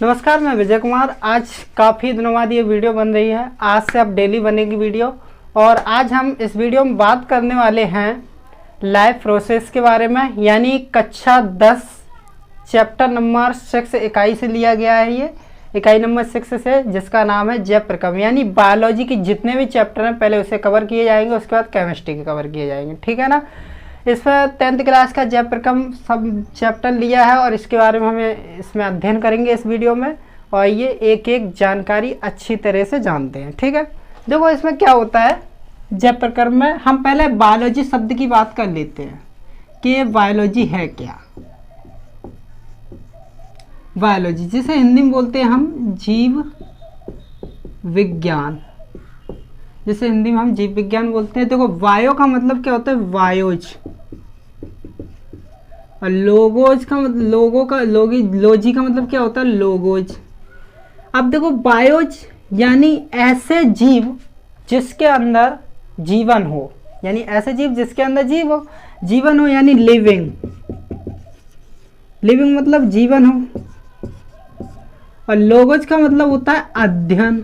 नमस्कार, मैं विजय कुमार। आज काफ़ी दिनों बाद ये वीडियो बन रही है। आज से अब डेली बनेगी वीडियो। और आज हम इस वीडियो में बात करने वाले हैं लाइफ प्रोसेस के बारे में, यानी कक्षा 10 चैप्टर नंबर 6 इकाई से लिया गया है। ये इकाई नंबर 6 से, जिसका नाम है जैव प्रक्रम, यानी बायोलॉजी के जितने भी चैप्टर हैं पहले उसे कवर किए जाएंगे, उसके बाद केमिस्ट्री के कवर किए जाएंगे। ठीक है ना। इसमें 10th क्लास का जैव प्रक्रम सब चैप्टर लिया है और इसके बारे में हमें इसमें अध्ययन करेंगे इस वीडियो में। और ये एक एक जानकारी अच्छी तरह से जानते हैं। ठीक है, देखो इसमें क्या होता है जैव प्रक्रम में। हम पहले बायोलॉजी शब्द की बात कर लेते हैं कि बायोलॉजी है क्या। बायोलॉजी जिसे हिंदी में बोलते हैं हम जीव विज्ञान, जिसे हिंदी में हम जीव विज्ञान बोलते हैं। देखो बायो का मतलब क्या होता है, बायोज, और लोगोज का मतलब लोजी का मतलब क्या होता है, लोगोज। अब देखो बायोज यानी ऐसे जीव जिसके अंदर जीवन हो, यानी ऐसे जीव जिसके अंदर जीवन हो, यानी लिविंग मतलब जीवन हो। और लोगोज का मतलब होता है अध्ययन,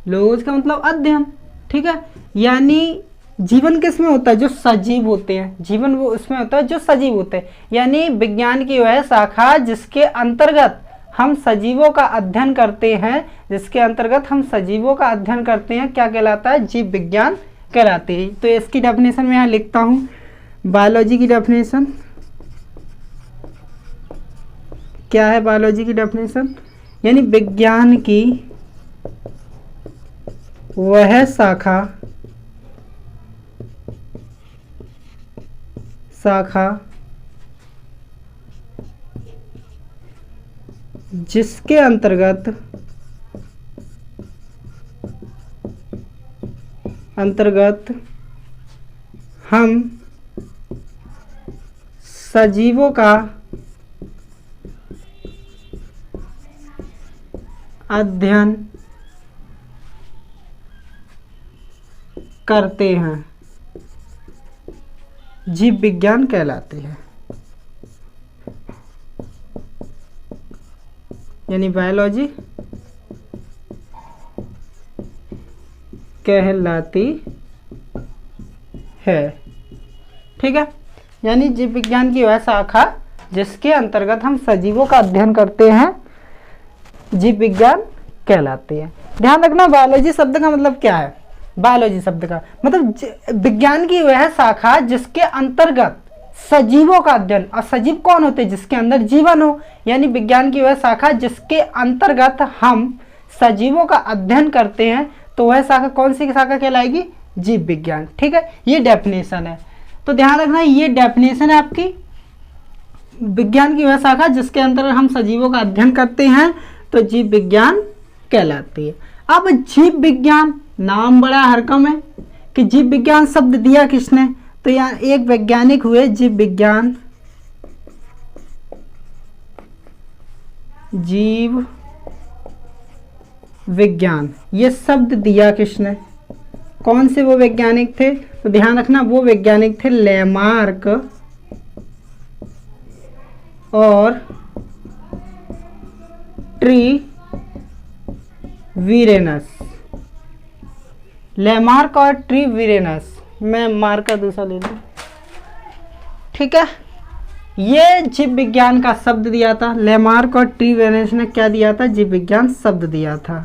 लोगोज का मतलब अध्ययन। ठीक है, यानी जीवन किसमें होता है, जो सजीव होते हैं। जीवन वो उसमें होता है जो सजीव होते हैं, यानी विज्ञान की वह शाखा जिसके अंतर्गत हम सजीवों का अध्ययन करते हैं, क्या कहलाता है, जीव विज्ञान कहलाते हैं। तो इसकी डेफिनेशन मैं यहाँ लिखता हूँ। बायोलॉजी की डेफिनेशन क्या है, बायोलॉजी की डेफिनेशन यानी विज्ञान की वह शाखा जिसके अंतर्गत हम सजीवों का अध्ययन करते हैं, जीव विज्ञान कहलाते हैं। यानी बायोलॉजी कहलाती है। ठीक है, यानी जीव विज्ञान की वह शाखा जिसके अंतर्गत हम सजीवों का अध्ययन करते हैं, जीव विज्ञान कहलाते हैं। ध्यान रखना, बायोलॉजी शब्द का मतलब क्या है। बायोलॉजी शब्द का मतलब विज्ञान की वह शाखा जिसके अंतर्गत सजीवों का अध्ययन, और सजीव कौन होते हैं, जिसके अंदर जीवन हो। यानी विज्ञान की वह शाखा जिसके अंतर्गत हम सजीवों का अध्ययन करते हैं, तो वह शाखा कौन सी शाखा कहलाएगी, जीव विज्ञान। ठीक है, ये डेफिनेशन है। तो ध्यान रखना, ये डेफिनेशन है आपकी। विज्ञान की वह शाखा जिसके अंतर्गत हम सजीवों का अध्ययन करते हैं तो जीव विज्ञान कहलाती है। अब जीव विज्ञान नाम बड़ा हरकम है कि जीव विज्ञान शब्द दिया किसने, तो यहाँ एक वैज्ञानिक हुए जीव विज्ञान, ये शब्द दिया किसने, कौन से वो वैज्ञानिक थे, तो ध्यान रखना वो वैज्ञानिक थे लेमार्क और ट्रीवीरेनस। लेमार्क और ट्रीवीरेनस, मैं मार्क का दूसरा ले लूँ। ठीक है, ये जीव विज्ञान का शब्द दिया था। लेमार्क और ट्रीवीरेनस ने क्या दिया था, जीव विज्ञान शब्द दिया था।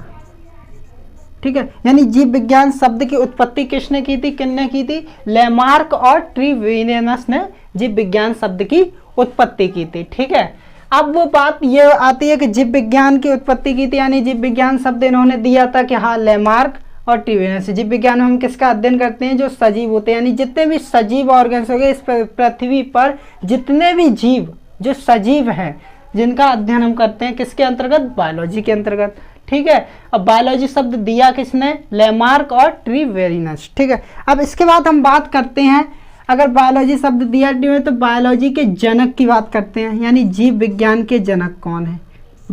ठीक है, यानी जीव विज्ञान शब्द की उत्पत्ति किसने की थी, किसने की थी, लेमार्क और ट्रीवीरेनस ने जीव विज्ञान शब्द की उत्पत्ति की थी। ठीक है, अब वो बात ये आती है कि जीव विज्ञान की उत्पत्ति की थी, यानी जीव विज्ञान शब्द इन्होंने दिया था कि हाँ लेमार्क और ट्रीवीरेनस। जीव विज्ञान में हम किसका अध्ययन करते हैं, जो सजीव होते हैं, यानी जितने भी सजीव ऑर्गन्स हो गए इस पृथ्वी पर, जितने भी जीव जो सजीव हैं, जिनका अध्ययन हम करते हैं किसके अंतर्गत, बायोलॉजी के अंतर्गत। ठीक है, अब बायोलॉजी शब्द दिया किसने, लेमार्क और ट्रीवीरेनस। ठीक है, अब इसके बाद हम बात करते हैं, अगर बायोलॉजी शब्द दिया तो बायोलॉजी के जनक की बात करते हैं, यानी जीव विज्ञान के जनक कौन है,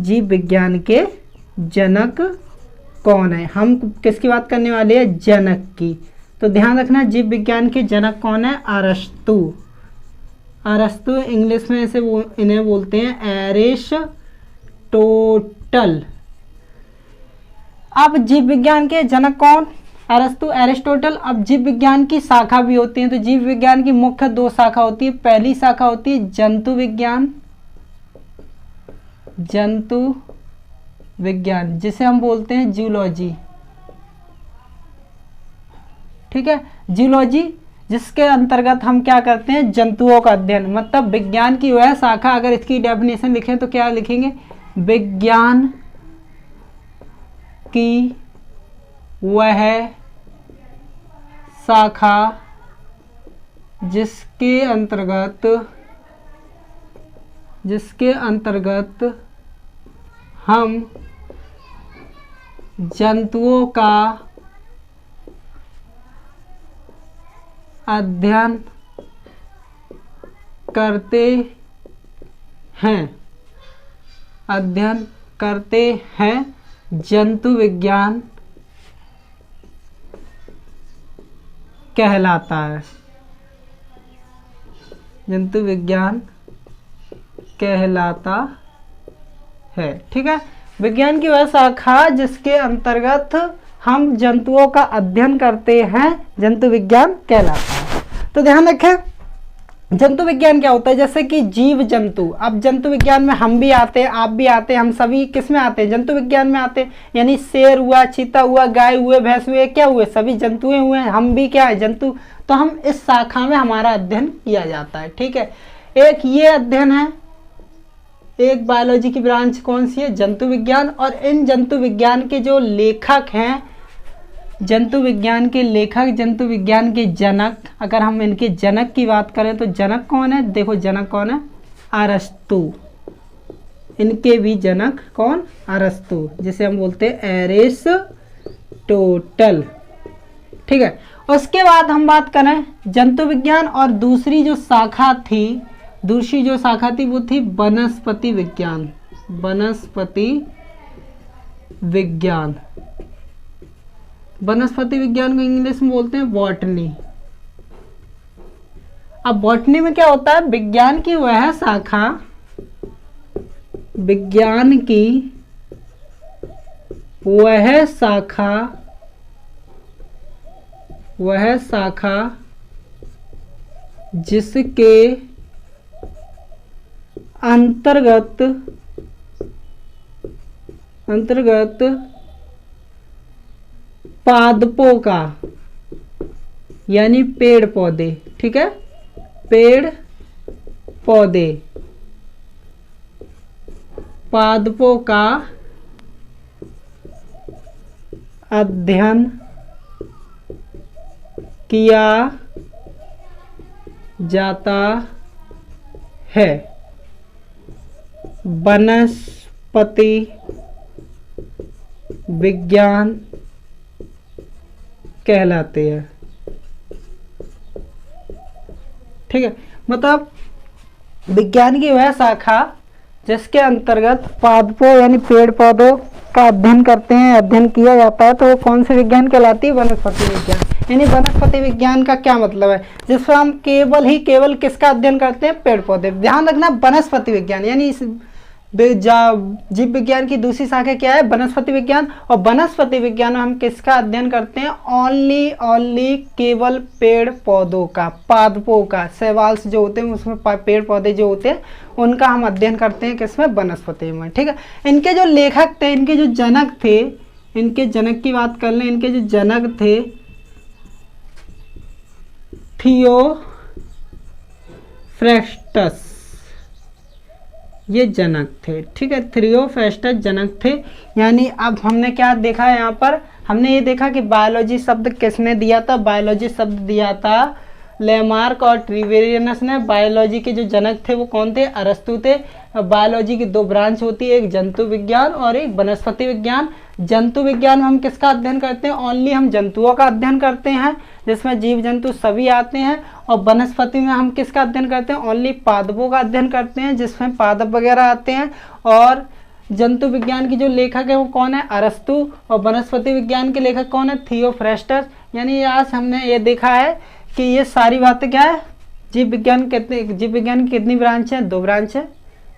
जीव विज्ञान के जनक कौन है। हम किसकी बात करने वाले हैं, जनक की। तो ध्यान रखना जीव विज्ञान के जनक कौन है, अरस्तु। अरस्तु, इंग्लिश में इन्हें बोलते हैं एरिस्टोटल। अब जीव विज्ञान के जनक कौन? अरस्तु, एरिस्टोटल। अब जीव विज्ञान की शाखा भी होती है, तो जीव विज्ञान की मुख्य दो शाखा होती है। पहली शाखा होती है जंतु विज्ञान, जंतु विज्ञान जिसे हम बोलते हैं जूलॉजी। ठीक है, जूलॉजी, जिसके अंतर्गत हम क्या करते हैं? जंतुओं का अध्ययन। मतलब विज्ञान की वह शाखा, अगर इसकी डेफिनेशन लिखें तो क्या लिखेंगे? विज्ञान की वह शाखा जिसके अंतर्गत हम जंतुओं का अध्ययन करते हैं, जंतु विज्ञान कहलाता है। जंतु विज्ञान कहलाता है। ठीक है, विज्ञान की वह शाखा जिसके अंतर्गत हम जंतुओं का अध्ययन करते हैं, जंतु विज्ञान कहलाता है। तो ध्यान रखें, जंतु विज्ञान क्या होता है? जैसे कि जीव जंतु, अब जंतु विज्ञान में हम भी आते हैं, आप भी आते हैं, हम सभी किस में आते हैं? जंतु विज्ञान में आते हैं। यानी शेर हुआ, चीता हुआ, गाय हुए, भैंस हुए, क्या हुए? सभी जंतुएं हुए, हम भी क्या है? जंतु। तो हम इस शाखा में हमारा अध्ययन किया जाता है। ठीक है, एक ये अध्ययन है, एक बायोलॉजी की ब्रांच कौन सी है? जंतु विज्ञान। और इन जंतु विज्ञान के जो लेखक हैं, जंतु विज्ञान के लेखक, जंतु विज्ञान के जनक, अगर हम इनके जनक की बात करें तो जनक कौन है? देखो जनक कौन है? अरस्तु। इनके भी जनक कौन? अरस्तु, जिसे हम बोलते हैं एरिस्टोटल। ठीक है, उसके बाद हम बात करें जंतु विज्ञान, और दूसरी जो शाखा थी वो थी वनस्पति विज्ञान। वनस्पति विज्ञान को इंग्लिश में बोलते हैं बॉटनी। अब बॉटनी में क्या होता है? विज्ञान की वह शाखा जिसके अंतर्गत पादपों का, यानी पेड़ पौधे, ठीक है, पेड़ पौधे, पादपों का अध्ययन किया जाता है। वनस्पति विज्ञान कहलाते हैं। ठीक है, मतलब विज्ञान की वह शाखा जिसके अंतर्गत पादपों यानी पेड़ पौधों का अध्ययन करते हैं, अध्ययन किया जाता है, तो वो कौन से विज्ञान कहलाती है? वनस्पति विज्ञान। यानी वनस्पति विज्ञान का क्या मतलब है? जिसमें हम केवल किसका अध्ययन करते हैं? पेड़ पौधे। ध्यान रखना, वनस्पति विज्ञान, यानी इस जीव विज्ञान की दूसरी शाखा क्या है? वनस्पति विज्ञान। और वनस्पति विज्ञान में हम किसका अध्ययन करते हैं? ओनली केवल पेड़ पौधों का, पादपों का, शैवाल्स जो होते हैं उसमें पेड़ पौधे जो होते हैं उनका हम अध्ययन करते हैं किसमें? वनस्पति में। ठीक है, इनके जो लेखक थे, इनके जो जनक थे, इनके जनक की बात कर लें, इनके जो जनक थे थियोफ्रेस्टस, ये जनक थे। ठीक है, थियोफ्रेस्टस जनक थे। यानी अब हमने क्या देखा है यहाँ पर? हमने ये देखा कि बायोलॉजी शब्द किसने दिया था? बायोलॉजी शब्द दिया था लेमार्क और ट्रिवेरियनस ने। बायोलॉजी के जो जनक थे वो कौन थे? अरस्तु थे। बायोलॉजी की दो ब्रांच होती है, एक जंतु विज्ञान और एक वनस्पति विज्ञान। जंतु विज्ञान में हम किसका अध्ययन करते हैं? ओनली हम जंतुओं का अध्ययन करते हैं, जिसमें जीव जंतु सभी आते हैं। और वनस्पति में हम किसका अध्ययन करते हैं? ओनली पादपों का अध्ययन करते हैं, जिसमें पादप वगैरह आते हैं। और जंतु विज्ञान की जो लेखक है वो कौन है? अरस्तु। और वनस्पति विज्ञान के लेखक कौन है? थियोफ्रेस्टस। यानी आज हमने ये देखा है कि ये सारी बातें क्या है? जीव विज्ञान की कितनी ब्रांच है? 2 ब्रांच है,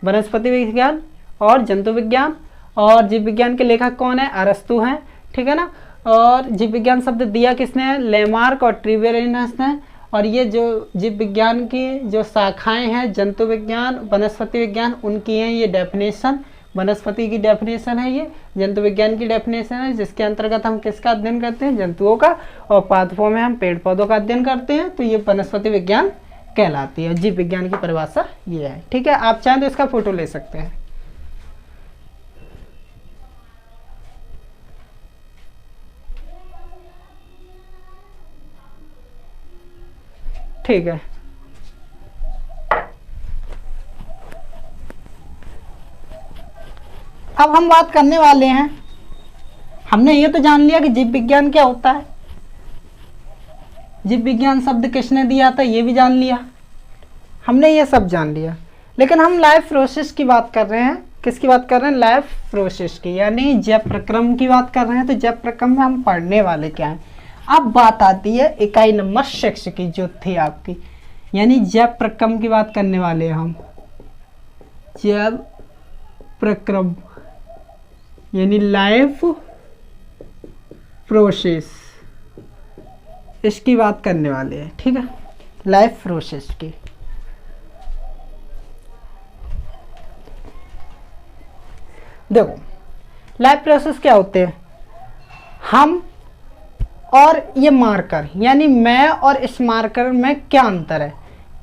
वनस्पति विज्ञान और जंतु विज्ञान। और जीव विज्ञान के लेखक कौन है? अरस्तु हैं, ठीक है ना। और जीव विज्ञान शब्द दिया किसने है? लेमार्क और ट्रिवेलियस ने। और ये जो जीव विज्ञान की जो शाखाएं हैं, जंतु विज्ञान, वनस्पति विज्ञान, उनकी हैं ये डेफिनेशन। वनस्पति की डेफिनेशन है ये, जंतु विज्ञान की डेफिनेशन है, जिसके अंतर्गत हम किसका अध्ययन करते हैं? जंतुओं का। और पादपों में हम पेड़ पौधों का अध्ययन करते हैं, तो ये वनस्पति विज्ञान कहलाती है। जीव विज्ञान की परिभाषा ये है, ठीक है। आप चाहें तो इसका फोटो ले सकते हैं। ठीक है, अब हम बात करने वाले हैं, हमने ये तो जान लिया कि जीव विज्ञान क्या होता है, जीव विज्ञान शब्द किसने दिया था ये भी जान लिया, हमने ये सब जान लिया। लेकिन हम लाइफ प्रोसेस की बात कर रहे हैं। किसकी बात कर रहे हैं? लाइफ प्रोसेस की, यानी जैव प्रक्रम की बात कर रहे हैं। तो जैव प्रक्रम में हम पढ़ने वाले क्या है? अब बात आती है इकाई नंबर 6 की, जो थी आपकी, यानी जैव प्रक्रम की बात करने वाले हैं हम। जैव प्रक्रम यानी लाइफ प्रोसेस, इसकी बात करने वाले हैं, ठीक है, लाइफ प्रोसेस की। देखो लाइफ प्रोसेस क्या होते हैं, हम और ये मार्कर, यानी मैं और इस मार्कर में क्या अंतर है?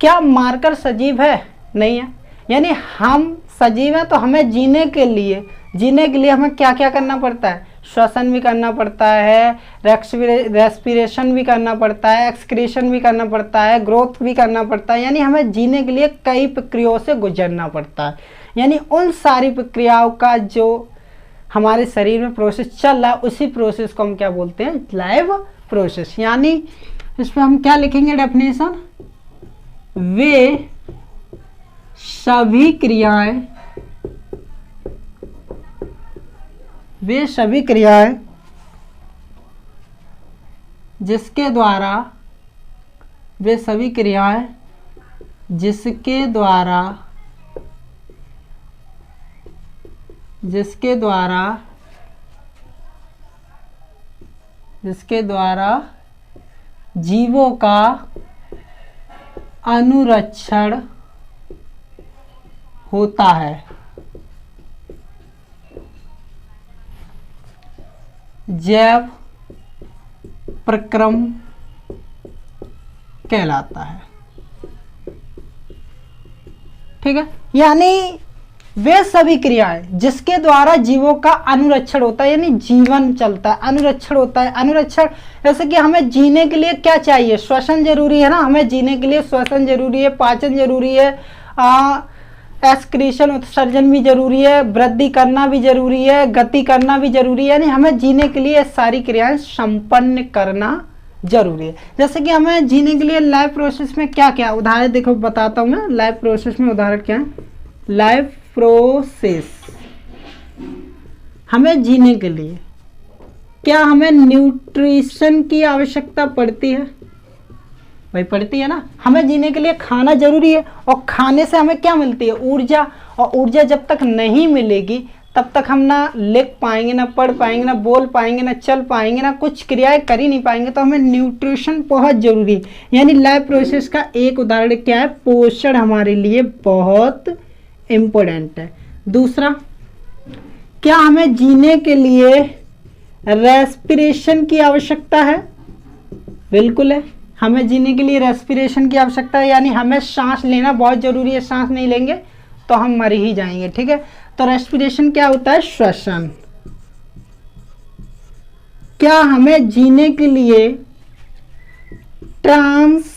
क्या मार्कर सजीव है? नहीं है। यानी हम सजीव हैं तो हमें जीने के लिए हमें क्या क्या करना पड़ता है? श्वसन भी करना पड़ता है, रेस्पिरेशन भी करना पड़ता है, एक्सक्रीशन भी करना पड़ता है, ग्रोथ भी करना पड़ता है। यानी हमें जीने के लिए कई प्रक्रियाओं से गुजरना पड़ता है। यानी उन सारी प्रक्रियाओं का जो हमारे शरीर में प्रोसेस चल रहा है, उसी प्रोसेस को हम क्या बोलते हैं? Life process. यानी इसमें हम क्या लिखेंगे डेफिनेशन? वे सभी क्रियाएं जिसके द्वारा जीवों का अनुरक्षण होता है, जैव प्रक्रम कहलाता है, ठीक है। यानी वे सभी क्रियाएं जिसके द्वारा जीवों का अनुरक्षण होता है, यानी जीवन चलता है, अनुरक्षण होता है। अनुरक्षण जैसे कि हमें जीने के लिए क्या चाहिए? श्वसन जरूरी है ना, हमें जीने के लिए श्वसन जरूरी है, पाचन जरूरी है, एक्सक्रीशन उत्सर्जन भी जरूरी है, वृद्धि करना भी जरूरी है, गति करना भी जरूरी है। यानी हमें जीने के लिए सारी क्रियाएं संपन्न करना जरूरी है। जैसे कि हमें जीने के लिए लाइफ प्रोसेस में क्या क्या उदाहरण, देखो बताता हूँ मैं। लाइफ प्रोसेस में उदाहरण क्या है? लाइफ प्रोसेस, हमें जीने के लिए क्या हमें न्यूट्रिशन की आवश्यकता पड़ती है? भाई पड़ती है ना। हमें जीने के लिए खाना जरूरी है, और खाने से हमें क्या मिलती है? ऊर्जा। और ऊर्जा जब तक नहीं मिलेगी तब तक हम ना लिख पाएंगे, ना पढ़ पाएंगे, ना बोल पाएंगे, ना चल पाएंगे, ना कुछ क्रियाएं कर ही नहीं पाएंगे। तो हमें न्यूट्रिशन बहुत जरूरी है। यानी लाइफ प्रोसेस का एक उदाहरण क्या है? पोषण हमारे लिए बहुत इम्पोर्टेंट है। दूसरा, क्या हमें जीने के लिए रेस्पिरेशन की आवश्यकता है? बिल्कुल है, हमें जीने के लिए रेस्पिरेशन की आवश्यकता है। यानी हमें सांस लेना बहुत जरूरी है, सांस नहीं लेंगे तो हम मर ही जाएंगे, ठीक है। तो रेस्पिरेशन क्या होता है? श्वसन। क्या हमें जीने के लिए ट्रांसपोर्शन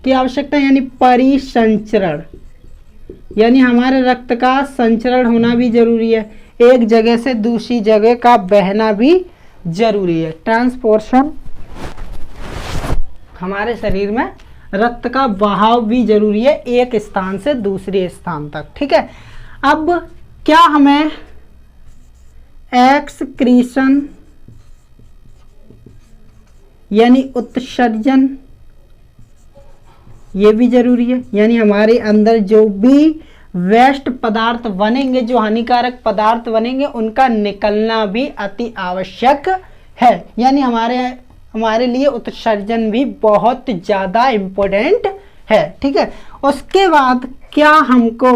की आवश्यकता है, यानी परिसंचरण, यानी हमारे रक्त का संचरण होना भी जरूरी है, एक जगह से दूसरी जगह का बहना भी जरूरी है। ट्रांसपोर्शन, हमारे शरीर में रक्त का बहाव भी जरूरी है, एक स्थान से दूसरे स्थान तक, ठीक है। अब क्या हमें एक्सक्रीशन यानी उत्सर्जन, ये भी जरूरी है। यानी हमारे अंदर जो भी वेस्ट पदार्थ बनेंगे, जो हानिकारक पदार्थ बनेंगे, उनका निकलना भी अति आवश्यक है। यानी हमारे लिए उत्सर्जन भी बहुत ज़्यादा इम्पोर्टेंट है। ठीक है, उसके बाद क्या हमको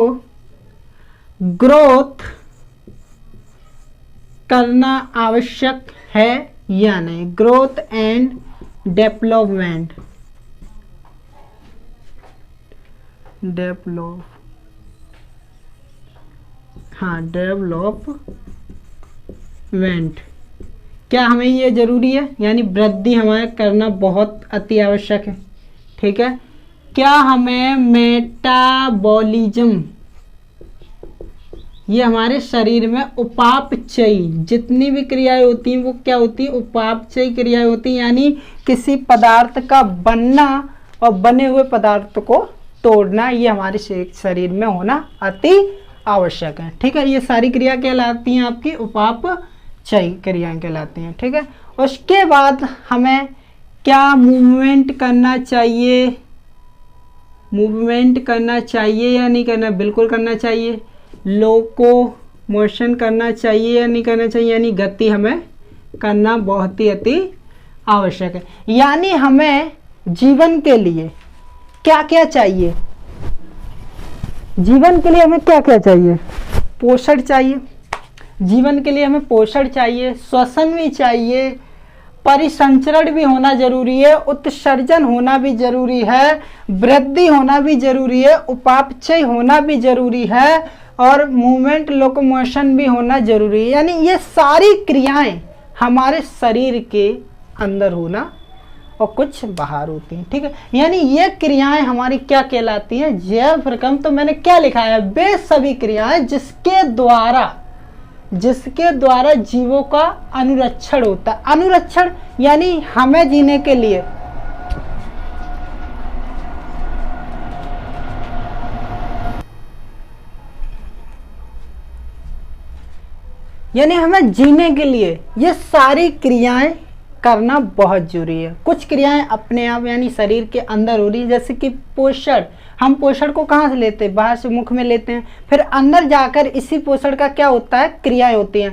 ग्रोथ करना आवश्यक है या नहीं? ग्रोथ एंड डेवलपमेंट, डेवलपमेंट, क्या हमें ये जरूरी है? यानी वृद्धि हमारा करना बहुत अति आवश्यक है। ठीक है, क्या हमें मेटाबॉलिज्म, ये हमारे शरीर में उपापचयी जितनी भी क्रियाएं होती हैं वो क्या होती है? उपापचयी क्रियाएं होती हैं। यानी किसी पदार्थ का बनना और बने हुए पदार्थ को तोड़ना, ये हमारे शरीर में होना अति आवश्यक है। ठीक है, ये सारी क्रिया कहलाती हैं आपकी उपापचयी क्रियाएं कहलाती हैं। ठीक है, उसके बाद हमें क्या मूवमेंट करना चाहिए? मूवमेंट करना चाहिए या नहीं करना? बिल्कुल करना चाहिए। लोको मोशन करना चाहिए या नहीं करना चाहिए? यानी गति हमें करना बहुत ही अति आवश्यक है। यानी हमें जीवन के लिए क्या क्या चाहिए? जीवन के लिए हमें क्या क्या चाहिए? पोषण चाहिए। जीवन के लिए हमें पोषण चाहिए, श्वसन भी चाहिए, परिसंचरण भी होना जरूरी है, उत्सर्जन होना भी जरूरी है, वृद्धि होना भी जरूरी है, उपापचय होना भी जरूरी है और मूवमेंट लोकोमोशन भी होना जरूरी है। यानी ये सारी क्रियाएं हमारे शरीर के अंदर होना और कुछ बाहर होती हैं। ठीक है, यानी ये क्रियाएं हमारी क्या कहलाती हैं? जैव प्रक्रम। तो मैंने क्या लिखा है? वे सभी क्रियाएं जिसके द्वारा जीवों का अनुरक्षण होता है। अनुरक्षण यानी हमें जीने के लिए, यानी हमें जीने के लिए ये सारी क्रियाएं करना बहुत जरूरी है। कुछ क्रियाएं अपने आप यानी शरीर के अंदर हो रही है, जैसे कि पोषण। हम पोषण को कहाँ से लेते हैं? बाहर से मुख में लेते हैं, फिर अंदर जाकर इसी पोषण का क्या होता है? क्रियाएं होती हैं,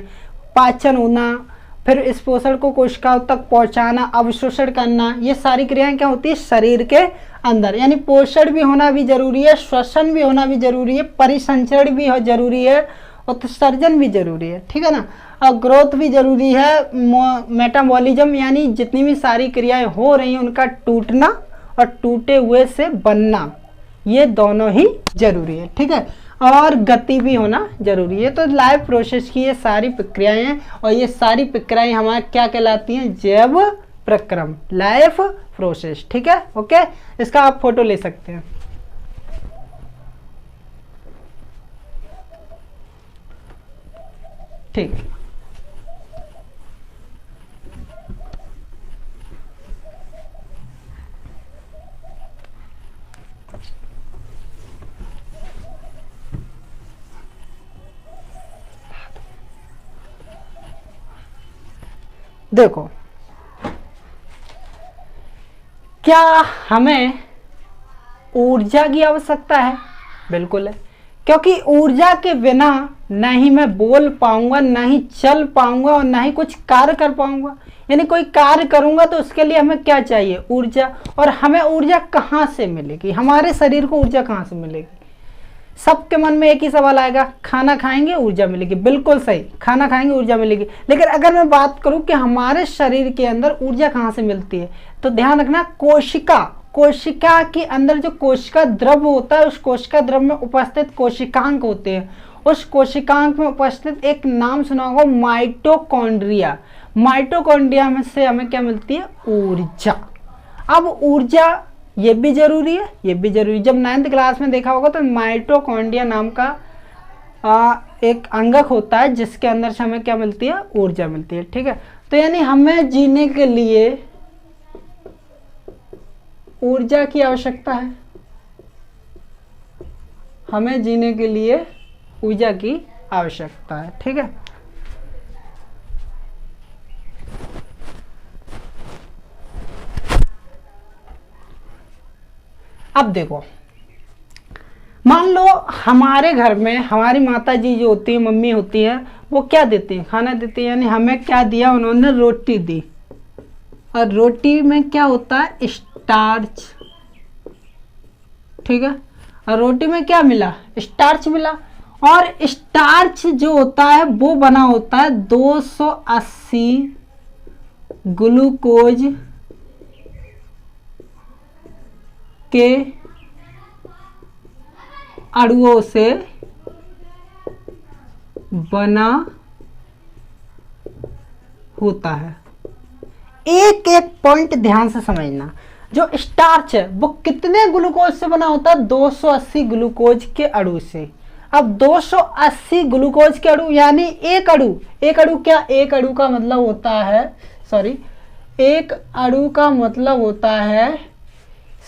पाचन होना, फिर इस पोषण को कोशिकाओं तक पहुंचाना, अवशोषण करना, ये सारी क्रियाएं क्या होती है? शरीर के अंदर। यानी पोषण भी होना भी जरूरी है, श्वसन भी होना भी जरूरी है, परिसंचरण भी जरूरी है, उत्सर्जन भी जरूरी है। ठीक है ना, और ग्रोथ भी जरूरी है, मेटाबॉलिज्म यानी जितनी भी सारी क्रियाएं हो रही हैं उनका टूटना और टूटे हुए से बनना, ये दोनों ही जरूरी है। ठीक है, और गति भी होना जरूरी है। तो लाइफ प्रोसेस की ये सारी प्रक्रियाएं हैं और ये सारी प्रक्रियाएं हमारे क्या कहलाती हैं? जैव प्रक्रम, लाइफ प्रोसेस। ठीक है, ओके, इसका आप फोटो ले सकते हैं। ठीक, देखो, क्या हमें ऊर्जा की आवश्यकता है? बिल्कुल है, क्योंकि ऊर्जा के बिना ना ही मैं बोल पाऊंगा, ना ही चल पाऊंगा और ना ही कुछ कार्य कर पाऊंगा। यानी कोई कार्य करूंगा तो उसके लिए हमें क्या चाहिए? ऊर्जा। और हमें ऊर्जा कहाँ से मिलेगी? हमारे शरीर को ऊर्जा कहाँ से मिलेगी? सबके मन में एक ही सवाल आएगा, खाना खाएंगे ऊर्जा मिलेगी। बिल्कुल सही, खाना खाएंगे ऊर्जा मिलेगी। लेकिन अगर मैं बात करूं कि हमारे शरीर के अंदर ऊर्जा कहाँ से मिलती है, तो ध्यान रखना, कोशिका के अंदर जो कोशिका द्रव होता है, उस कोशिका द्रव में उपस्थित कोशिकांग होते हैं। उस कोशिकांग में उपस्थित एक नाम सुना होगा, माइटोकॉन्ड्रिया। माइटोकॉन्ड्रिया में से हमें क्या मिलती है? ऊर्जा। अब ऊर्जा ये भी जरूरी है, ये भी जरूरी। जब 9th क्लास में देखा होगा तो माइटोकॉन्ड्रिया नाम का एक अंगक होता है जिसके अंदर से हमें क्या मिलती है? ऊर्जा मिलती है। ठीक है, तो यानी हमें जीने के लिए ऊर्जा की आवश्यकता है। हमें जीने के लिए ऊर्जा की आवश्यकता है। ठीक है, अब देखो, मान लो हमारे घर में हमारी माता जी जो होती है, मम्मी होती है, वो क्या देती है, खाना देती है। यानी हमें क्या दिया, उन्होंने रोटी दी। और रोटी में क्या होता है, स्टार्च। ठीक है, और रोटी में क्या मिला, स्टार्च मिला। और स्टार्च जो होता है वो बना होता है 280 ग्लूकोज के अणुओं से बना होता है। एक एक पॉइंट ध्यान से समझना, जो स्टार्च है वो कितने ग्लूकोज से बना होता है, 280 ग्लूकोज के अणु से। अब 280 ग्लूकोज के अणु यानी एक अणु, एक अणु क्या, एक अणु का मतलब होता है, सॉरी, एक अणु का मतलब होता है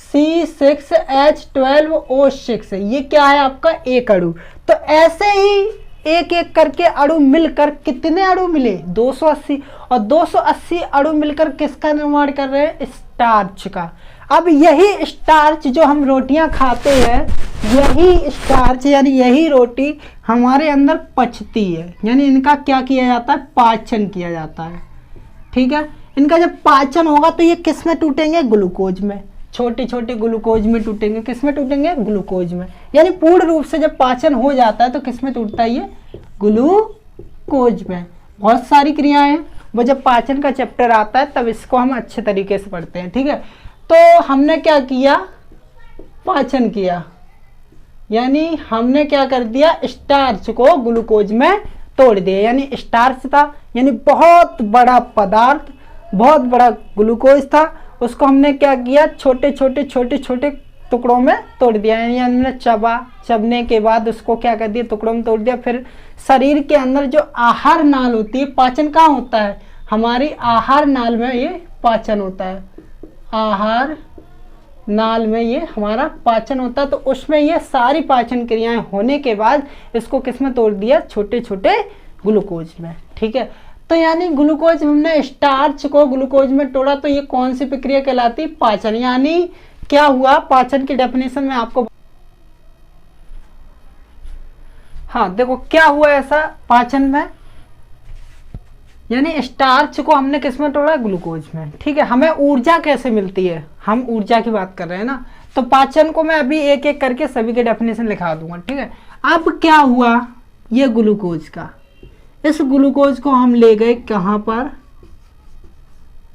C6H12O6। ये क्या है आपका, एक अणु। तो ऐसे ही एक एक करके अणु मिलकर कितने अणु मिले, 280। और 280 अणु मिलकर किसका निर्माण कर रहे हैं, स्टार्च का। अब यही स्टार्च जो हम रोटियां खाते हैं, यही स्टार्च यानी यही रोटी हमारे अंदर पचती है। यानी इनका क्या किया जाता है, पाचन किया जाता है। ठीक है, इनका जब पाचन होगा तो ये किस में टूटेंगे, ग्लूकोज में। छोटे छोटे ग्लूकोज में टूटेंगे, किस में टूटेंगे, ग्लूकोज में। यानी पूर्ण रूप से जब पाचन हो जाता है तो किस में टूटता है, ये ग्लूकोज में। बहुत सारी क्रियाएं हैं, वो जब पाचन का चैप्टर आता है तब इसको हम अच्छे तरीके से पढ़ते हैं। ठीक है, तो हमने क्या किया, पाचन किया, यानी हमने क्या कर दिया, स्टार्च को ग्लूकोज में तोड़ दिया। यानी स्टार्च था, यानी बहुत बड़ा पदार्थ, बहुत बड़ा ग्लूकोज था, उसको हमने क्या किया, छोटे छोटे छोटे छोटे टुकड़ों में तोड़ दिया। यानी हमने चबने के बाद उसको क्या कर दिया, टुकड़ों में तोड़ दिया। फिर शरीर के अंदर जो आहार नाल होती है, पाचन कहाँ होता है, हमारी आहार नाल में ये पाचन होता है। आहार नाल में ये हमारा पाचन होता है। तो उसमें ये सारी पाचन क्रियाएं होने के बाद इसको किस में तोड़ दिया, छोटे छोटे ग्लूकोज में। ठीक है, तो यानी ग्लूकोज, हमने स्टार्च को ग्लूकोज में तोड़ा, तो ये कौन सी प्रक्रिया कहलाती है, पाचन। यानी क्या हुआ, पाचन की डेफिनेशन में आपको, हाँ देखो क्या हुआ ऐसा पाचन में, यानी स्टार्च को हमने किस में तोड़ा, ग्लूकोज में। ठीक है, हमें ऊर्जा कैसे मिलती है, हम ऊर्जा की बात कर रहे हैं ना, तो पाचन को मैं अभी एक एक करके सभी के डेफिनेशन लिखा दूंगा। ठीक है, अब क्या हुआ, ये ग्लूकोज का, इस ग्लूकोज को हम ले गए कहाँ पर,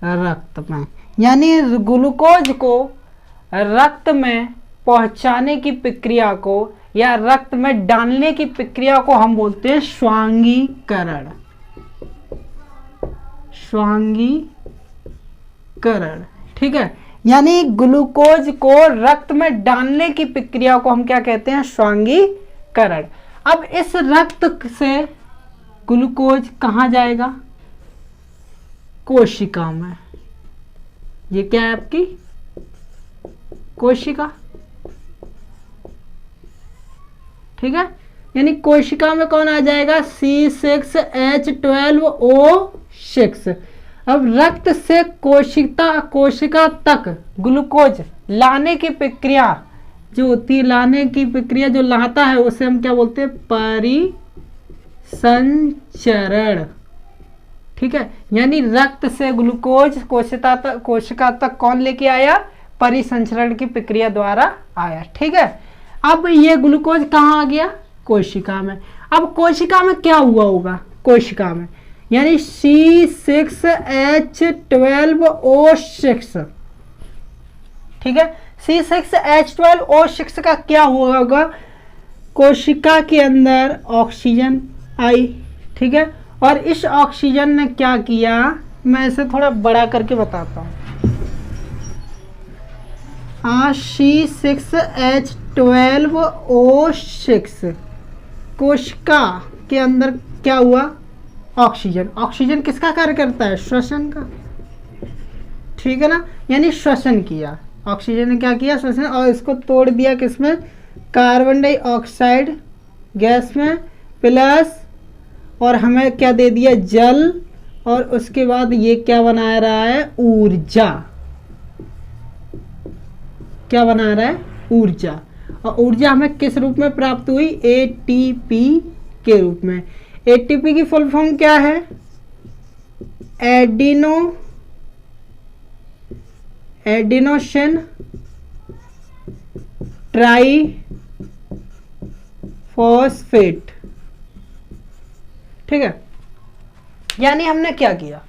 रक्त में। यानी ग्लूकोज को रक्त में पहुंचाने की प्रक्रिया को या रक्त में डालने की प्रक्रिया को हम बोलते हैं स्वांगीकरण। स्वांगीकरण, ठीक है, यानी ग्लूकोज को रक्त में डालने की प्रक्रिया को हम क्या कहते हैं, स्वांगीकरण। अब इस रक्त से ग्लूकोज कहाँ जाएगा, कोशिका में। ये क्या है आपकी कोशिका। ठीक है, यानी कोशिका में कौन आ जाएगा, C6H12O6। अब रक्त से कोशिका तक ग्लूकोज लाने की प्रक्रिया जो होती है, लाने की प्रक्रिया जो लाता है उसे हम क्या बोलते हैं, परिसंचरण। ठीक है, यानी रक्त से ग्लूकोज कोशिका तक कौन लेके आया, परिसंचरण की प्रक्रिया द्वारा आया। ठीक है, अब ये ग्लूकोज कहाँ आ गया, कोशिका में। अब कोशिका में क्या हुआ होगा, कोशिका में यानी C6H12O6। ठीक है, C6H12O6 का क्या हुआ होगा, कोशिका के अंदर ऑक्सीजन आई। ठीक है, और इस ऑक्सीजन ने क्या किया, मैं इसे थोड़ा बड़ा करके बताता हूँ। C6H12O6 कोशिका के अंदर क्या हुआ, ऑक्सीजन। ऑक्सीजन किसका कार्य करता है, श्वसन का। ठीक है ना, यानी श्वसन किया, ऑक्सीजन ने क्या किया, श्वसन, और इसको तोड़ दिया किसमें, कार्बन डाइऑक्साइड गैस में, प्लस और हमें क्या दे दिया, जल, और उसके बाद ये क्या बना रहा है, ऊर्जा। क्या बना रहा है, ऊर्जा, और ऊर्जा हमें किस रूप में प्राप्त हुई? एटीपी के रूप में। एटीपी की फुल फॉर्म क्या है? Adenosine triphosphate. ठीक है, यानी हमने क्या किया?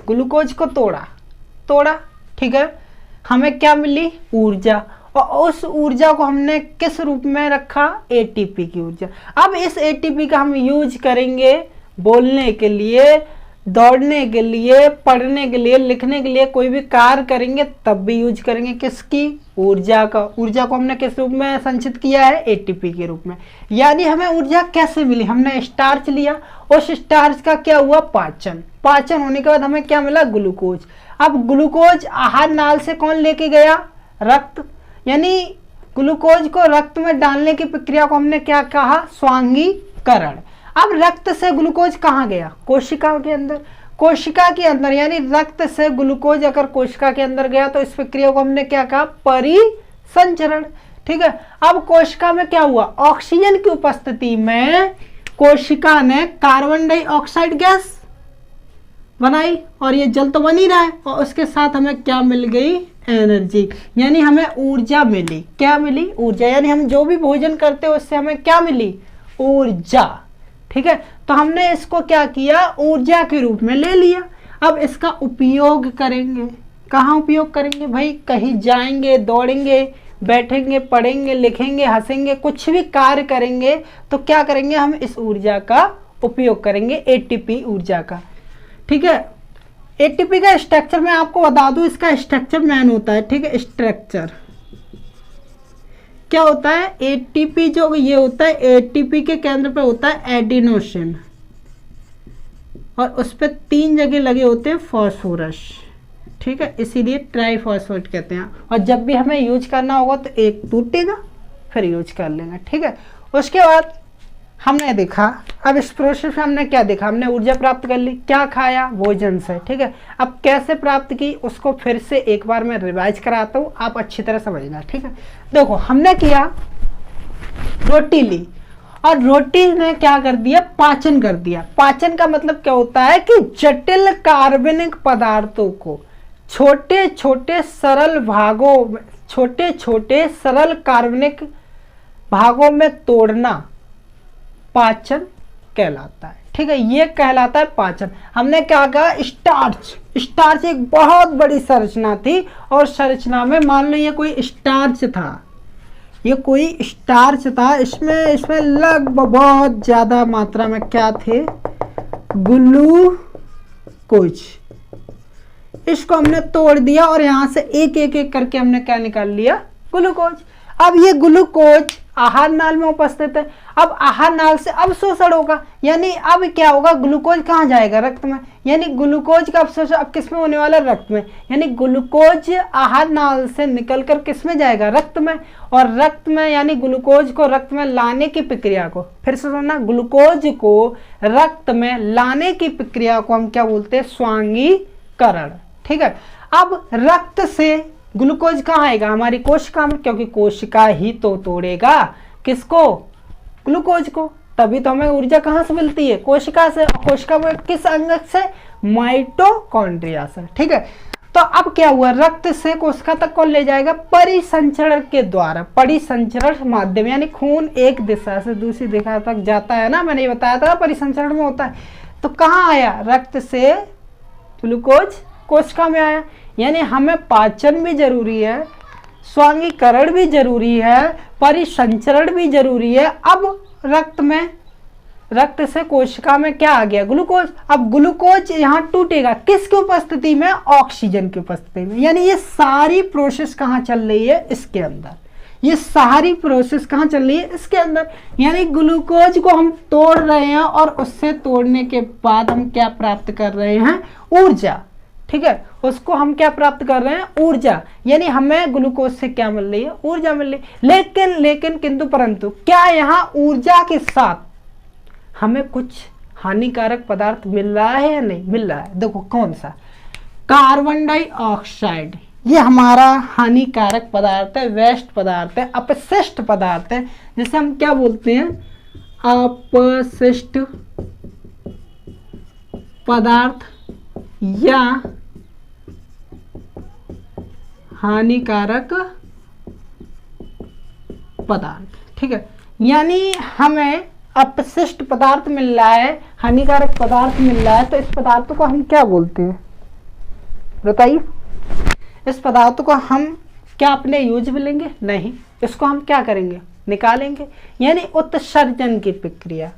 ग्लूकोज को तोड़ा, ठीक है, हमें क्या मिली? ऊर्जा, और उस ऊर्जा को हमने किस रूप में रखा? एटीपी की ऊर्जा। अब इस एटीपी का हम यूज करेंगे बोलने के लिए, दौड़ने के लिए, पढ़ने के लिए, लिखने के लिए, कोई भी कार्य करेंगे तब भी यूज करेंगे किसकी? ऊर्जा का। ऊर्जा को हमने किस रूप में संचित किया है? एटीपी के रूप में। यानी हमें ऊर्जा कैसे मिली? हमने स्टार्च लिया, उस स्टार्च का क्या हुआ? पाचन होने के बाद हमें क्या मिला? ग्लूकोज। अब ग्लूकोज आहार नाल से कौन लेके गया? रक्त। यानी ग्लूकोज को रक्त में डालने की प्रक्रिया को हमने क्या कहा? स्वांगीकरण। अब रक्त से ग्लूकोज कहाँ गया? कोशिका के अंदर। कोशिका के अंदर, यानी रक्त से ग्लूकोज अगर कोशिका के अंदर गया तो इस प्रक्रिया को हमने क्या कहा? परिसंचरण। ठीक है, अब कोशिका में क्या हुआ? ऑक्सीजन की उपस्थिति में कोशिका ने कार्बन डाइऑक्साइड गैस बनाई, और ये जल तो बन ही रहा है, और उसके साथ हमें क्या मिल गई? एनर्जी। यानी हमें ऊर्जा मिली। क्या मिली? ऊर्जा। यानी हम जो भी भोजन करते हैं उससे हमें क्या मिली? ऊर्जा। ठीक है, तो हमने इसको क्या किया? ऊर्जा के रूप में ले लिया। अब इसका उपयोग करेंगे। कहाँ उपयोग करेंगे भाई? कहीं जाएंगे, दौड़ेंगे, बैठेंगे, पढ़ेंगे, लिखेंगे, हंसेंगे, कुछ भी कार्य करेंगे तो क्या करेंगे? हम इस ऊर्जा का उपयोग करेंगे, एटीपी ऊर्जा का। ठीक है, एटीपी का स्ट्रक्चर मैं आपको बता दूं, इसका स्ट्रक्चर मैन होता है। ठीक है, स्ट्रक्चर क्या होता है? एटीपी जो ये होता है, एटीपी के केंद्र पे होता है एडिनोसिन, और उस पर 3 जगह लगे होते हैं फॉस्फोरस। ठीक है, इसीलिए ट्राईफॉस्फेट कहते हैं। और जब भी हमें यूज करना होगा तो एक टूटेगा, फिर यूज कर लेना। ठीक है, उसके बाद हमने देखा, अब इस प्रोसेस में हमने क्या देखा? हमने ऊर्जा प्राप्त कर ली। क्या खाया? भोजन से। ठीक है, अब कैसे प्राप्त की उसको फिर से एक बार मैं रिवाइज कराता हूँ, आप अच्छी तरह समझना। ठीक है, देखो हमने किया, रोटी ली, और रोटी ने क्या कर दिया? पाचन कर दिया। पाचन का मतलब क्या होता है? कि जटिल कार्बनिक पदार्थों को छोटे छोटे सरल भागों, छोटे छोटे सरल कार्बनिक भागों में तोड़ना पाचन कहलाता है। ठीक है, ये कहलाता है पाचन। हमने क्या कहा? स्टार्च। स्टार्च एक बहुत बड़ी संरचना थी, और संरचना में मान लो ये कोई स्टार्च था, ये कोई स्टार्च था, इसमें लगभग बहुत ज्यादा मात्रा में क्या थे? ग्लूकोज। इसको हमने तोड़ दिया, और यहां से एक एक करके हमने क्या निकाल लिया? ग्लूकोज। अब ये ग्लूकोज आहार नाल में उपस्थित है। अब आहार नाल से अवशोषण होगा, यानी अब क्या होगा? ग्लूकोज कहाँ जाएगा? रक्त में। यानी ग्लूकोज का अवशोषण अब किस में होने वाला? रक्त में। यानी ग्लूकोज आहार नाल से निकलकर किस में जाएगा? रक्त में। और रक्त में, यानी ग्लूकोज को रक्त में लाने की प्रक्रिया को, फिर से सुनना, ग्लूकोज को रक्त में लाने की प्रक्रिया को हम क्या बोलते हैं? स्वांगीकरण। ठीक है, अब रक्त से ग्लूकोज कहाँ आएगा? हमारी कोशिका में, क्योंकि कोशिका ही तो तोड़ेगा किसको? ग्लूकोज को। तभी तो हमें ऊर्जा कहाँ से मिलती है? कोशिका से। कोशिका में किस अंग से? माइटोकॉन्ड्रिया से। ठीक है, तो अब क्या हुआ? रक्त से कोशिका तक कौन ले जाएगा? परिसंचरण के द्वारा। परिसंचरण माध्यम, यानी खून एक दिशा से दूसरी दिशा तक जाता है ना, मैंने ये बताया था परिसंचरण में होता है। तो कहाँ आया? रक्त से ग्लूकोज कोशिका में आया। यानी हमें पाचन भी जरूरी है, स्वांगीकरण भी जरूरी है, परिसंचरण भी जरूरी है। अब रक्त से कोशिका में क्या आ गया? ग्लूकोज। अब ग्लूकोज यहाँ टूटेगा किसकी उपस्थिति में? ऑक्सीजन की उपस्थिति में। यानी ये सारी प्रोसेस कहाँ चल रही है? इसके अंदर। ये सारी प्रोसेस कहाँ चल रही है? इसके अंदर। यानी ग्लूकोज को हम तोड़ रहे हैं, और उससे तोड़ने के बाद हम क्या प्राप्त कर रहे हैं? ऊर्जा। ठीक है, उसको हम क्या प्राप्त कर रहे हैं? ऊर्जा। यानी हमें ग्लूकोज से क्या मिल रही है? ऊर्जा मिल रही है। लेकिन किंतु परंतु क्या यहाँ ऊर्जा के साथ हमें कुछ हानिकारक पदार्थ मिल रहा है या नहीं? मिल रहा है। देखो कौन सा? Carbon dioxide. ये हमारा हानिकारक पदार्थ है, वेस्ट पदार्थ है, अपशिष्ट पदार्थ है, जिसे हम क्या बोलते हैं, अपशिष्ट पदार्थ या हानिकारक पदार्थ। ठीक है, यानी हमें अपशिष्ट पदार्थ मिल रहा है, हानिकारक पदार्थ मिल रहा है, तो इस पदार्थ को हम क्या बोलते हैं बताइए। इस पदार्थ को हम क्या अपने यूज में लेंगे? नहीं, इसको हम क्या करेंगे, निकालेंगे, यानी उत्सर्जन की प्रक्रिया।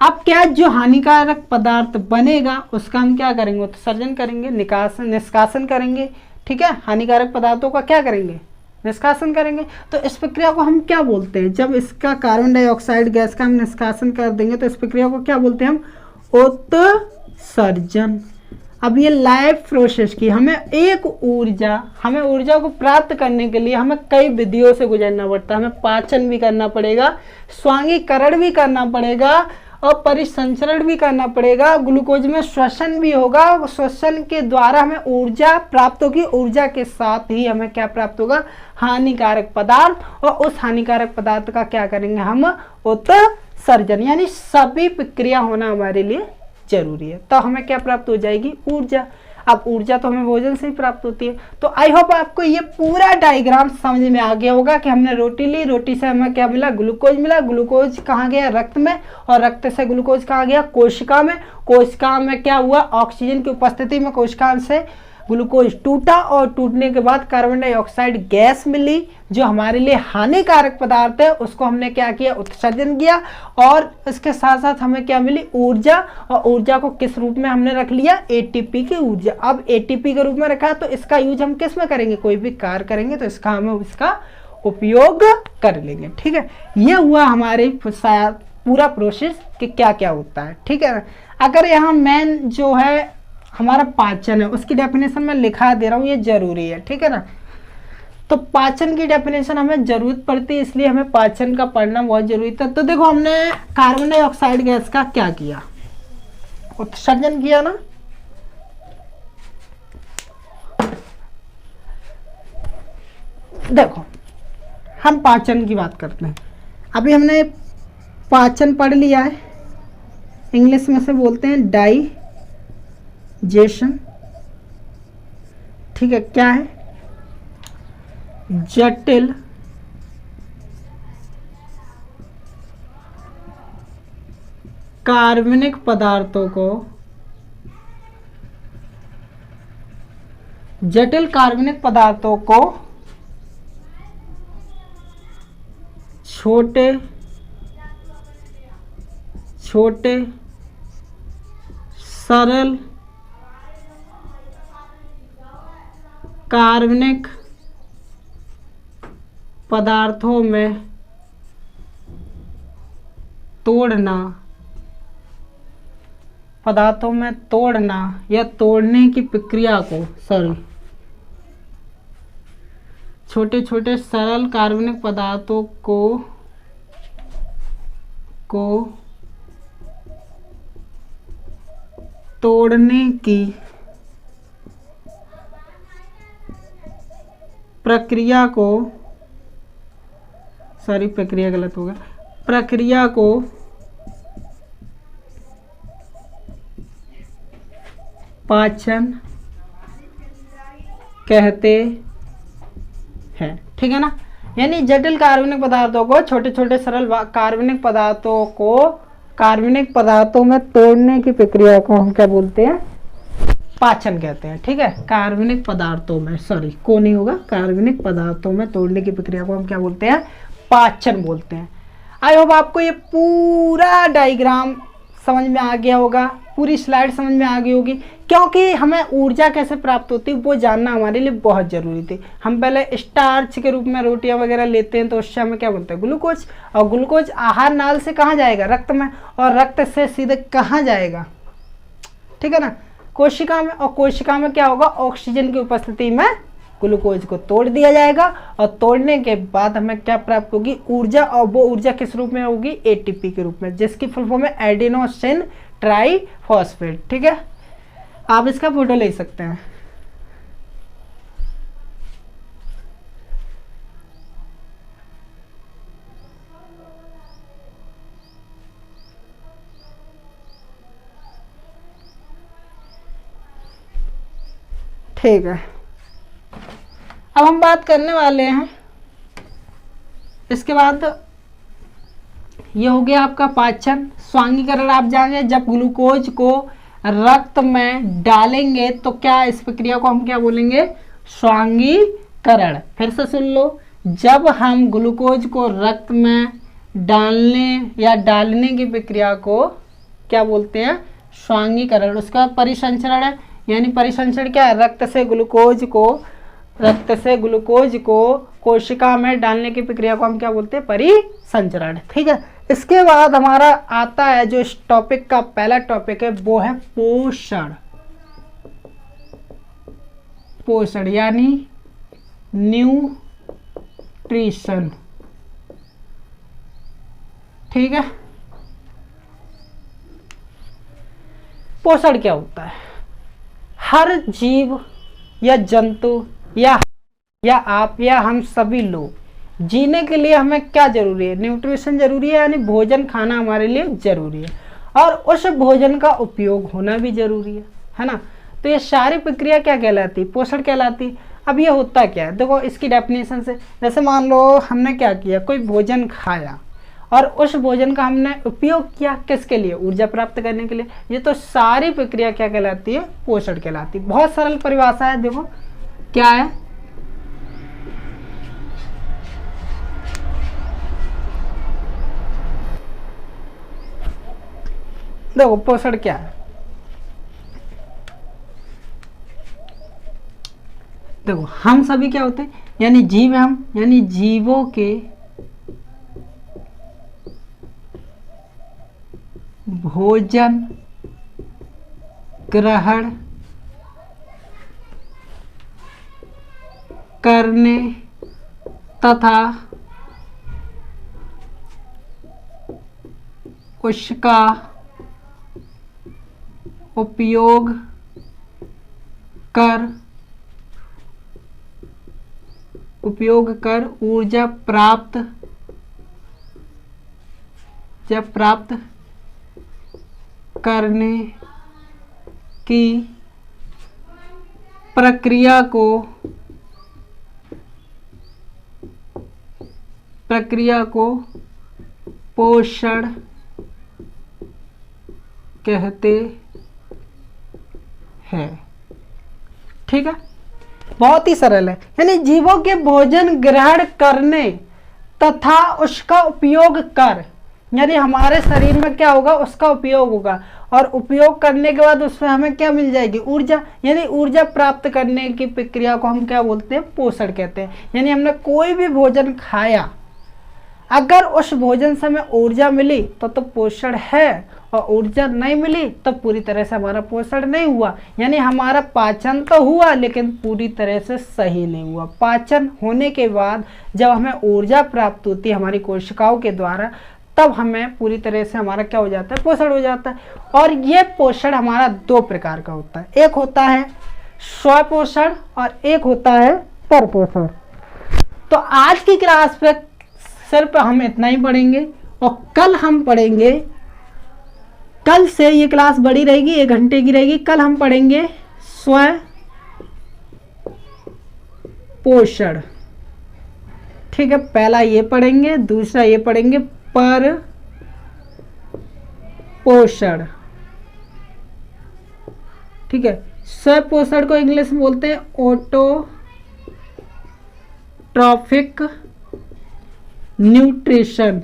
अब क्या जो हानिकारक पदार्थ बनेगा उसका हम क्या करेंगे, उत्सर्जन करेंगे, निष्कासन करेंगे। ठीक है, हानिकारक पदार्थों का क्या करेंगे, निष्कासन करेंगे। तो इस प्रक्रिया को हम क्या बोलते हैं, जब इसका कार्बन डाइऑक्साइड गैस का हम निष्कासन कर देंगे तो इस प्रक्रिया को क्या बोलते हैं हम, उत्सर्जन। अब ये लाइफ प्रोसेस की हमें ऊर्जा को प्राप्त करने के लिए हमें कई विधियों से गुजरना पड़ता है। हमें पाचन भी करना पड़ेगा, स्वांगीकरण भी करना पड़ेगा और परिसंचरण भी करना पड़ेगा। ग्लूकोज में श्वसन भी होगा, श्वसन के द्वारा हमें ऊर्जा प्राप्त होगी। ऊर्जा के साथ ही हमें क्या प्राप्त होगा, हानिकारक पदार्थ, और उस हानिकारक पदार्थ का क्या करेंगे हम, उत्सर्जन। यानी सभी प्रक्रिया होना हमारे लिए जरूरी है, तो हमें क्या प्राप्त हो जाएगी, ऊर्जा। अब ऊर्जा तो हमें भोजन से ही प्राप्त होती है। तो आई होप आपको ये पूरा डायग्राम समझ में आ गया होगा कि हमने रोटी ली, रोटी से हमें क्या मिला, ग्लूकोज मिला, ग्लूकोज कहाँ गया, रक्त में, और रक्त से ग्लूकोज कहाँ गया, कोशिका में, कोशिका में क्या हुआ, ऑक्सीजन की उपस्थिति में कोशिका से ग्लूकोज टूटा, और टूटने के बाद कार्बन डाइऑक्साइड गैस मिली जो हमारे लिए हानिकारक पदार्थ है, उसको हमने क्या किया, उत्सर्जन किया, और इसके साथ साथ हमें क्या मिली, ऊर्जा। और ऊर्जा को किस रूप में हमने रख लिया, एटीपी की ऊर्जा। अब एटीपी के रूप में रखा तो इसका यूज हम किस में करेंगे, कोई भी कार्य करेंगे तो इसका हमें इसका उपयोग कर लेंगे। ठीक है, ये हुआ हमारे पूरा प्रोसेस कि क्या क्या होता है। ठीक है ना, अगर यहाँ मेन जो है हमारा पाचन है उसकी डेफिनेशन में लिखा दे रहा हूँ, ये जरूरी है। ठीक है ना, तो पाचन की डेफिनेशन हमें जरूरत पड़ती है, इसलिए हमें पाचन का पढ़ना बहुत जरूरी था। तो देखो हमने कार्बन डाइऑक्साइड गैस का क्या किया, उत्सर्जन किया ना। देखो हम पाचन की बात करते हैं। अभी हमने पाचन पढ़ लिया है, इंग्लिश में से बोलते हैं डाइजेशन। ठीक है, क्या है, जटिल कार्बनिक पदार्थों को छोटे छोटे सरल कार्बनिक पदार्थों में तोड़ना या तोड़ने की प्रक्रिया को, छोटे छोटे सरल कार्बनिक पदार्थों को तोड़ने की प्रक्रिया को, प्रक्रिया गलत होगा, प्रक्रिया को पाचन कहते हैं। ठीक है ना, यानी जटिल कार्बनिक पदार्थों को, छोटे छोटे सरल कार्बनिक पदार्थों में तोड़ने की प्रक्रिया को हम क्या बोलते हैं, पाचन कहते हैं। ठीक है, कार्बनिक पदार्थों में, कार्बनिक पदार्थों में तोड़ने की प्रक्रिया को हम क्या बोलते हैं, पाचन बोलते हैं। आई होप आपको ये पूरा डायग्राम समझ में आ गया होगा, पूरी स्लाइड समझ में आ गई होगी, क्योंकि हमें ऊर्जा कैसे प्राप्त होती है वो जानना हमारे लिए बहुत ज़रूरी थी। हम पहले स्टार्च के रूप में रोटियां वगैरह लेते हैं तो उससे हमें क्या बोलते हैं, ग्लूकोज, और ग्लूकोज आहार नाल से कहाँ जाएगा, रक्त में, और रक्त से सीधे कहाँ जाएगा, ठीक है ना, कोशिका में, और कोशिका में क्या होगा, ऑक्सीजन की उपस्थिति में ग्लूकोज को तोड़ दिया जाएगा, और तोड़ने के बाद हमें क्या प्राप्त होगी, ऊर्जा, और वो ऊर्जा किस रूप में होगी, एटीपी के रूप में, जिसकी फुल फॉर्म है एडिनोसिन ट्राइफॉस्फेट। ठीक है, आप इसका फोटो ले सकते हैं। ठीक है, अब हम बात करने वाले हैं, इसके बाद ये हो गया आपका पाचन। स्वांगीकरण आप जानेंगे, जब ग्लूकोज को रक्त में डालेंगे तो क्या, इस प्रक्रिया को हम क्या बोलेंगे, स्वांगीकरण। फिर से सुन लो, जब हम ग्लूकोज को रक्त में डालने की प्रक्रिया को क्या बोलते हैं, स्वांगीकरण। उसका परिसंचरण है, यानी परिसंचरण क्या है, रक्त से ग्लूकोज को कोशिका में डालने की प्रक्रिया को हम क्या बोलते हैं, परिसंचरण। ठीक है, इसके बाद हमारा आता है जो इस टॉपिक का पहला टॉपिक है, वो है पोषण। पोषण यानी न्यूट्रिशन। ठीक है, पोषण क्या होता है, हर जीव या जंतु या आप या हम सभी लोग जीने के लिए हमें क्या जरूरी है, न्यूट्रिशन जरूरी है, यानी भोजन खाना हमारे लिए जरूरी है, और उस भोजन का उपयोग होना भी जरूरी है ना। तो ये सारी प्रक्रिया क्या कहलाती है, पोषण कहलाती। अब ये होता क्या है, देखो इसकी डेफिनेशन से, जैसे मान लो हमने क्या किया, कोई भोजन खाया और उस भोजन का हमने उपयोग किया, किसके लिए, ऊर्जा प्राप्त करने के लिए। ये तो सारी प्रक्रिया क्या कहलाती है, पोषण कहलाती है। बहुत सरल परिभाषा है, देखो क्या है, देखो पोषण क्या है, देखो हम सभी क्या होते हैं, यानी जीव हम, यानी जीवों के भोजन ग्रहण करने तथा उसका उपयोग कर ऊर्जा प्राप्त करने की प्रक्रिया को पोषण कहते हैं। ठीक है, बहुत ही सरल है, यानी जीवों के भोजन ग्रहण करने तथा उसका उपयोग कर, यानी हमारे शरीर में क्या होगा, उसका उपयोग होगा, और उपयोग करने के बाद उसमें हमें क्या मिल जाएगी, ऊर्जा, यानी ऊर्जा प्राप्त करने की प्रक्रिया को हम क्या बोलते हैं, पोषण कहते हैं। यानी हमने कोई भी भोजन खाया, अगर उस भोजन से हमें ऊर्जा मिली तो पोषण है, और ऊर्जा नहीं मिली तो पूरी तरह से हमारा पोषण नहीं हुआ। यानी हमारा पाचन तो हुआ लेकिन पूरी तरह से सही नहीं हुआ। पाचन होने के बाद जब हमें ऊर्जा प्राप्त होती है हमारी कोशिकाओं के द्वारा, तब हमें पूरी तरह से हमारा क्या हो जाता है, पोषण हो जाता है। और ये पोषण हमारा दो प्रकार का होता है, एक होता है स्वपोषण और एक होता है परपोषण। तो आज की क्लास पे सिर्फ हम इतना ही पढ़ेंगे, और कल हम पढ़ेंगे, कल से ये क्लास बड़ी रहेगी, 1 घंटे की रहेगी। कल हम पढ़ेंगे स्व पोषण। ठीक है, पहला ये पढ़ेंगे, दूसरा ये पढ़ेंगे पर पोषण। ठीक है, स्व पोषण को इंग्लिश में बोलते हैं ऑटोट्रॉफिक न्यूट्रिशन।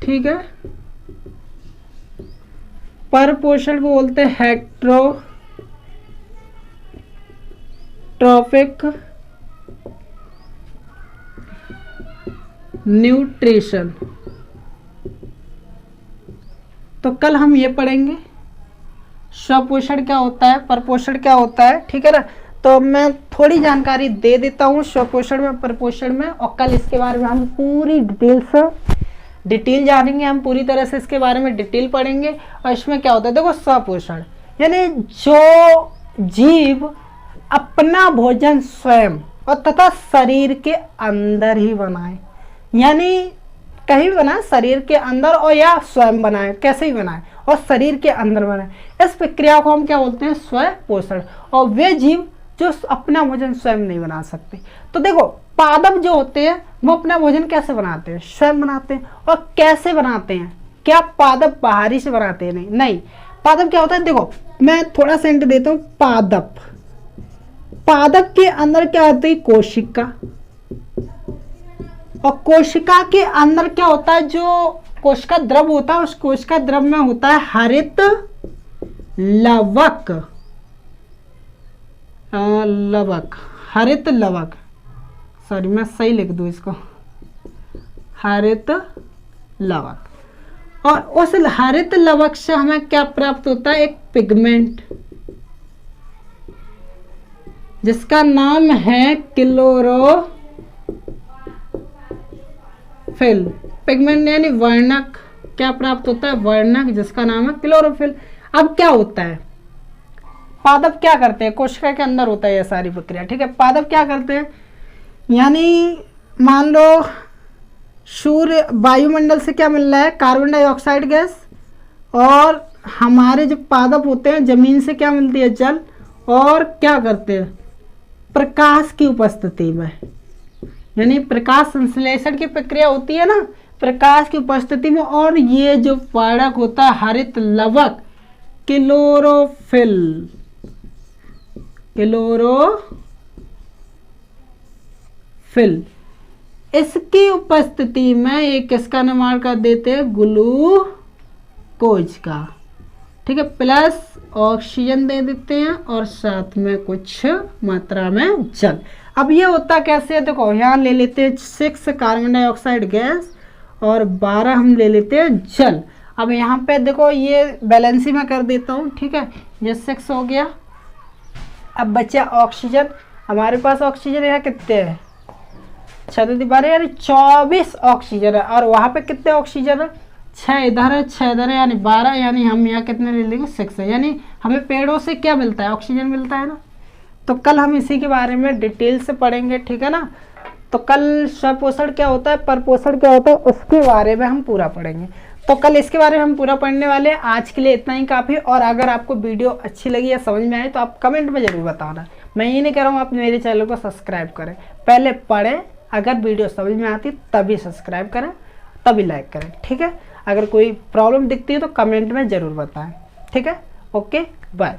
ठीक है, पर पोषण को बोलते हैं हेट्रोट्रॉफिक न्यूट्रिशन। तो कल हम ये पढ़ेंगे स्वपोषण क्या होता है, परपोषण क्या होता है। ठीक है ना, तो मैं थोड़ी जानकारी दे देता हूँ स्वपोषण में, परपोषण में, और कल इसके बारे में हम पूरी डिटेल जानेंगे, हम पूरी तरह से इसके बारे में डिटेल पढ़ेंगे। और इसमें क्या होता है, देखो स्वपोषण यानी जो जीव अपना भोजन स्वयं और तथा शरीर के अंदर ही बनाए, यानी कहीं भी बनाए, शरीर के अंदर और या स्वयं बनाए, कैसे भी बनाए और शरीर के अंदर बनाए, इस प्रक्रिया को हम क्या बोलते हैं, स्वयं पोषण। और वे जीव जो अपना भोजन स्वयं नहीं बना सकते। तो देखो पादप जो होते हैं वो अपना भोजन कैसे बनाते हैं, स्वयं बनाते हैं। और कैसे बनाते हैं, क्या पादप बाहरी से बनाते हैं, नहीं। पादप क्या होता है, देखो मैं थोड़ा सा हिंट देता हूँ। पादप के अंदर क्या होती है, कोशिका, और कोशिका के अंदर क्या होता है, जो कोशिका द्रव होता है, उस कोशिका द्रव में होता है हरित लवक, हरित लवक, सॉरी मैं सही लिख दूं इसको, हरित लवक। और उस हरित लवक से हमें क्या प्राप्त होता है, एक पिगमेंट जिसका नाम है क्लोरोफिल। पिगमेंट यानी वर्णक, क्या प्राप्त होता है, वर्णक जिसका नाम है क्लोरोफिल। अब क्या होता है, पादप क्या करते हैं, कोशिका के अंदर होता है यह सारी प्रक्रिया, ठीक है। पादप क्या करते हैं, यानी मान लो सूर्य वायुमंडल से क्या मिल रहा है, कार्बन डाइऑक्साइड गैस, और हमारे जो पादप होते हैं जमीन से क्या मिलती है, जल। और क्या करते हैं, प्रकाश की उपस्थिति में, यानी प्रकाश संश्लेषण की प्रक्रिया होती है ना, प्रकाश की उपस्थिति में। और ये जो वर्णक होता है हरित लवक, क्लोरोफिल, इसकी उपस्थिति में एक किसका निर्माण कर देते हैं, ग्लूकोज का, ठीक है। प्लस ऑक्सीजन दे देते हैं और साथ में कुछ मात्रा में जल। अब ये होता कैसे है, देखो यहाँ ले लेते हैं 6 कार्बन डाइऑक्साइड गैस और 12 हम ले लेते हैं जल। अब यहाँ पे देखो ये बैलेंसी में कर देता हूँ, ठीक है। ये 6 हो गया। अब बचा ऑक्सीजन, हमारे पास ऑक्सीजन यहाँ कितने हैं, 6 यानी 24 ऑक्सीजन है। और वहाँ पे कितने ऑक्सीजन है, 6 इधर है 6 इधर है, यानी 12। यानी हम यहाँ कितने ले लेंगे, 6 है। यानी हमें पेड़ों से क्या मिलता है, ऑक्सीजन मिलता है ना। तो कल हम इसी के बारे में डिटेल से पढ़ेंगे, ठीक है ना। तो कल स्वपोषण क्या होता है, परपोषण क्या होता है, उसके बारे में हम पूरा पढ़ेंगे। तो कल इसके बारे में हम पूरा पढ़ने वाले हैं। आज के लिए इतना ही काफ़ी। और अगर आपको वीडियो अच्छी लगी या समझ में आए तो आप कमेंट में ज़रूर बताना। मैं ये नहीं कह रहा हूँ आप मेरे चैनल को सब्सक्राइब करें, पहले पढ़ें, अगर वीडियो समझ में आती तभी सब्सक्राइब करें, तभी लाइक करें, ठीक है। अगर कोई प्रॉब्लम दिखती है तो कमेंट में ज़रूर बताएं, ठीक है। Okay bye.